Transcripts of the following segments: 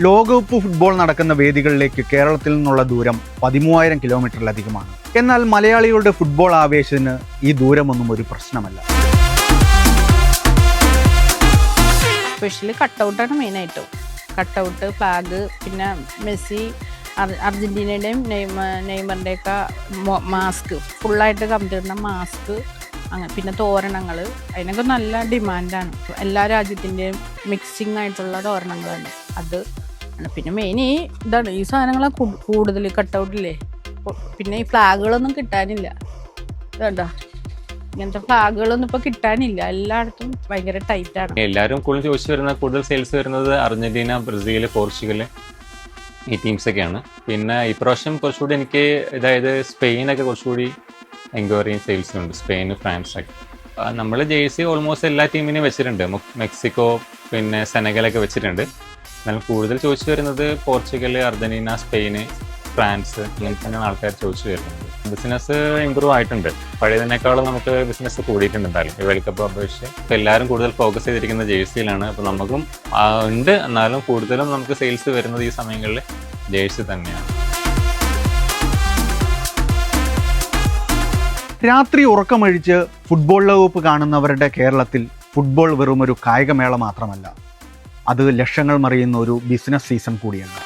ലോകകപ്പ് ഫുട്ബോൾ നടക്കുന്ന വേദികളിലേക്ക് കേരളത്തിൽ നിന്നുള്ള ദൂരം 13,000 കിലോമീറ്ററിലധികമാണ്. എന്നാൽ മലയാളികളുടെ ഫുട്ബോൾ ആവേശത്തിന് ഈ ദൂരമൊന്നും ഒരു പ്രശ്നമല്ല. സ്പെഷ്യലി കട്ടൗട്ടാണ് മെയിനായിട്ടും. കട്ടൗട്ട്, ഫ്ലാഗ്, പിന്നെ മെസ്സി, അർജൻറ്റീനയുടെയും നെയ്മറിൻ്റെയൊക്കെ മാസ്ക്, ഫുള്ളായിട്ട് കമ്പിടുന്ന മാസ്ക്, അങ്ങനെ പിന്നെ തോരണങ്ങൾ, അതിനൊക്കെ നല്ല ഡിമാൻഡാണ്. എല്ലാ രാജ്യത്തിൻ്റെയും മിക്സിങ് ആയിട്ടുള്ള തോരണങ്ങളാണ് അത്. പിന്നെ മെയിൻ ഇതാണ്, ഈ സാധനങ്ങളാണ് കൂടുതൽ കട്ടൗട്ടില്ലേ. പിന്നെ ഈ ഫ്ലാഗുകളൊന്നും കിട്ടാനില്ല. ഇതുണ്ടോ, ഇങ്ങനത്തെ ഫ്ലാഗുകളൊന്നും ഇപ്പൊ കിട്ടാനില്ല. എല്ലായിടത്തും ഭയങ്കര ടൈറ്റാണ്. എല്ലാവരും കൂടുതൽ സെയിൽസ് വരുന്നത് അർജന്റീന, ബ്രസീൽ, പോർച്ചുഗൽ ഈ ടീംസൊക്കെയാണ്. പിന്നെ ഇപ്രാവശ്യം കുറച്ചുകൂടി എനിക്ക് സ്പെയിനൊക്കെ കുറച്ചുകൂടി എൻക്വയറിയും സെയിൽസും ഉണ്ട്. സ്പെയിൻ, ഫ്രാൻസ് ഒക്കെ. നമ്മൾ ജേഴ്സി ഓൾമോസ്റ്റ് എല്ലാ ടീമിനെയും വെച്ചിട്ടുണ്ട്. മെക്സിക്കോ, പിന്നെ സെനഗലൊക്കെ വെച്ചിട്ടുണ്ട്. എന്നാലും കൂടുതൽ ചോദിച്ചു വരുന്നത് പോർച്ചുഗൽ, അർജന്റീന, സ്പെയിന്, ഫ്രാൻസ്, ഇങ്ങനെ തന്നെയാണ് ആൾക്കാർ ചോദിച്ചു വരുന്നത്. ബിസിനസ് ഇമ്പ്രൂവ് ആയിട്ടുണ്ട്. പഴയതിനേക്കാളും നമുക്ക് ബിസിനസ് കൂടിയിട്ടുണ്ട്. എന്തായാലും ഈ വേൾഡ് കപ്പ് അപേക്ഷിച്ച് ഇപ്പോൾ എല്ലാവരും കൂടുതൽ ഫോക്കസ് ചെയ്തിരിക്കുന്ന ജേഴ്സിയിലാണ്. അപ്പോൾ നമുക്കും ഉണ്ട്, എന്നാലും കൂടുതലും നമുക്ക് സെയിൽസ് വരുന്നത് ഈ സമയങ്ങളിൽ ജേഴ്സി തന്നെയാണ്. രാത്രി ഉറക്കമഴിച്ച് ഫുട്ബോൾ ലോകകപ്പ് കാണുന്നവരുടെ കേരളത്തിൽ ഫുട്ബോൾ വെറും ഒരു കായികമേള മാത്രമല്ല, അത് ലക്ഷങ്ങൾ മറിയുന്ന ഒരു ബിസിനസ് സീസൺ കൂടിയാണ്.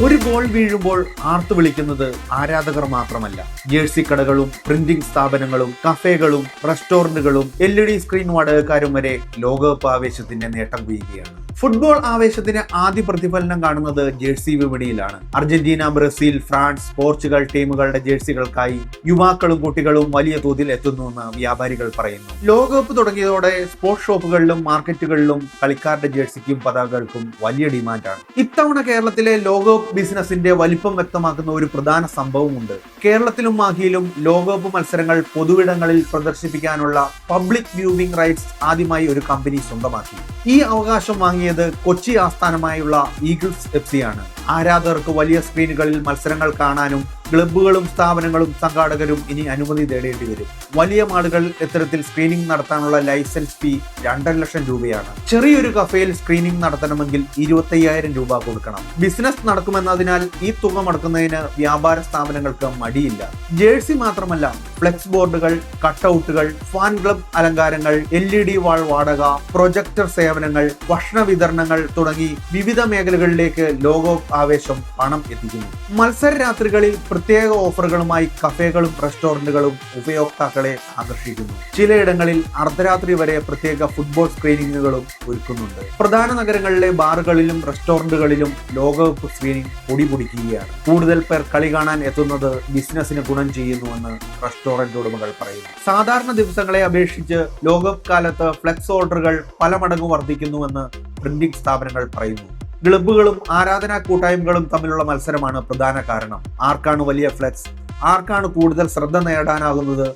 ഒരു ഗോൾ വീഴുമ്പോൾ ആർത്തു വിളിക്കുന്നത് ആരാധകർ മാത്രമല്ല. ജേഴ്സി കടകളും പ്രിന്റിംഗ് സ്ഥാപനങ്ങളും കഫേകളും റെസ്റ്റോറന്റുകളും LED സ്ക്രീൻ വാടകക്കാരും വരെ ലോകകപ്പ് ആവേശത്തിന്റെ നേട്ടം കൊയ്യുകയാണ്. ഫുട്ബോൾ ആവേശത്തിന് ആദ്യ പ്രതിഫലനം കാണുന്നത് ജേഴ്സി വിപണിയിലാണ്. അർജന്റീന, ബ്രസീൽ, ഫ്രാൻസ്, പോർച്ചുഗൽ ടീമുകളുടെ ജേഴ്സികൾക്കായി യുവാക്കളും കുട്ടികളും വലിയ തോതിൽ എത്തുന്നുവെന്ന് വ്യാപാരികൾ പറയുന്നു. ലോകകപ്പ് തുടങ്ങിയതോടെ സ്പോർട്സ് ഷോപ്പുകളിലും മാർക്കറ്റുകളിലും കളിക്കാരുടെ ജേഴ്സിക്കും പതാകകൾക്കും വലിയ ഡിമാൻഡാണ്. ഇത്തവണ കേരളത്തിലെ ലോകകപ്പ് ബിസിനസിന്റെ വലിപ്പം വ്യക്തമാക്കുന്ന ഒരു പ്രധാന സംഭവമുണ്ട്. കേരളത്തിലും മാഹിയിലും ലോകകപ്പ് മത്സരങ്ങൾ പൊതുവിടങ്ങളിൽ പ്രദർശിപ്പിക്കാനുള്ള പബ്ലിക് വ്യൂവിംഗ് റൈറ്റ്സ് ആദ്യമായി ഒരു കമ്പനി സ്വന്തമാക്കി. ഈ അവകാശം വാങ്ങിയത് കൊച്ചി ആസ്ഥാനമായുള്ള ഈഗിൾസ് FC ആണ്. ആരാധകർക്ക് വലിയ സ്ക്രീനുകളിൽ മത്സരങ്ങൾ കാണാനും ക്ലബ്ബുകളും സ്ഥാപനങ്ങളും സംഘാടകരും ഇനി അനുമതി തേടേണ്ടി വരും. വലിയ മാളുകൾ ഇത്തരത്തിൽ സ്ക്രീനിംഗ് നടത്താനുള്ള ലൈസൻസ് ഫീ 2.5 ലക്ഷം രൂപയാണ്. ചെറിയൊരു കഫേയിൽ സ്ക്രീനിംഗ് നടത്തണമെങ്കിൽ 25,000 രൂപ കൊടുക്കണം. ബിസിനസ് നടക്കുമെന്നതിനാൽ ഈ തുക മുടക്കുന്നതിന് വ്യാപാര സ്ഥാപനങ്ങൾക്ക് മടിയില്ല. ജേഴ്സി മാത്രമല്ല, ഫ്ലെക്സ് ബോർഡുകൾ, കട്ടൗട്ടുകൾ, ഫാൻ ക്ലബ് അലങ്കാരങ്ങൾ, LED വാൾ വാടക, പ്രൊജക്ടർ സേവനങ്ങൾ, ഭക്ഷണ വിതരണങ്ങൾ തുടങ്ങി വിവിധ മേഖലകളിലേക്ക് ലോകകപ്പ് ആവേശം പണം എത്തിക്കുന്നു. മത്സര രാത്രികളിൽ പ്രത്യേക ഓഫറുകളുമായി കഫേകളും റെസ്റ്റോറന്റുകളും ഉപയോക്താക്കളെ ആകർഷിക്കുന്നു. ചിലയിടങ്ങളിൽ അർദ്ധരാത്രി വരെ പ്രത്യേക ഫുട്ബോൾ സ്ക്രീനിങ്ങുകളും ഒരുക്കുന്നുണ്ട്. പ്രധാന നഗരങ്ങളിലെ ബാറുകളിലും റെസ്റ്റോറന്റുകളിലും ലോകകപ്പ് സ്ക്രീനിംഗ് പൊടിപൊടിക്കുകയാണ്. കൂടുതൽ പേർ കളി കാണാൻ എത്തുന്നത് ബിസിനസിന് ഗുണം ചെയ്യുന്നുവെന്ന് റെസ്റ്റോറന്റ് ഉടമകൾ പറയുന്നു. സാധാരണ ദിവസങ്ങളെ അപേക്ഷിച്ച് ലോകകപ്പ് കാലത്ത് ഫ്ലെക്സ് ഓർഡറുകൾ പല മടങ്ങ് വർദ്ധിക്കുന്നുവെന്ന് പ്രിന്റിംഗ് സ്ഥാപനങ്ങൾ പറയുന്നു. ക്ലബ്ബുകളും ആരാധനാ കൂട്ടായ്മകളും തമ്മിലുള്ള മത്സരമാണ് പ്രധാന കാരണം. ആർക്കാണ് വലിയ ഫ്ലെക്സ്, ആർക്കാണ് കൂടുതൽ ശ്രദ്ധ നേടാനാകുന്നത്?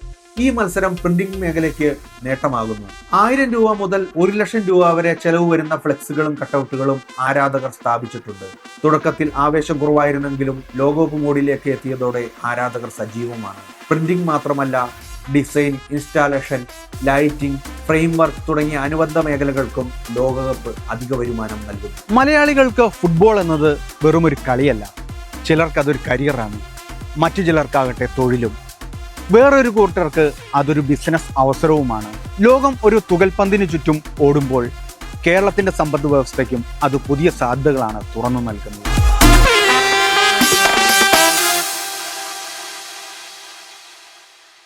ഈ മത്സരം പ്രിന്റിംഗ് മേഖലയ്ക്ക് നേട്ടമാകുന്നു. 1000 രൂപ മുതൽ 1 ലക്ഷം രൂപ വരെ ചെലവ് വരുന്ന ഫ്ലെക്സുകളും കട്ടൗട്ടുകളും ആരാധകർ സ്ഥാപിച്ചിട്ടുണ്ട്. തുടക്കത്തിൽ ആവേശം കുറവായിരുന്നെങ്കിലും ലോകകപ്പ് മോഡിലേക്ക് എത്തിയതോടെ ആരാധകർ സജീവമാണ്. പ്രിന്റിംഗ് മാത്രമല്ല, design, installation, lighting, frame work തുടങ്ങിയ അനുബന്ധ മേഖലകൾക്കും ലോകകപ്പ് അധിക വരുമാനം നൽകുന്നു. മലയാളികൾക്ക് ഫുട്ബോൾ എന്നത് വെറുമൊരു കളിയല്ല. ചിലർക്ക് അതൊരു കരിയറാണ്, മറ്റു ചിലർക്കാകട്ടെ തൊഴിലും, വേറൊരു കൂട്ടർക്ക് അതൊരു ബിസിനസ് അവസരവുമാണ്. ലോകം ഒരു തുകൽപന്തിന് ചുറ്റും ഓടുമ്പോൾ കേരളത്തിന്റെ സമ്പദ് വ്യവസ്ഥയ്ക്കും അത് പുതിയ സാധ്യതകളാണ് തുറന്നു നൽകുന്നത്.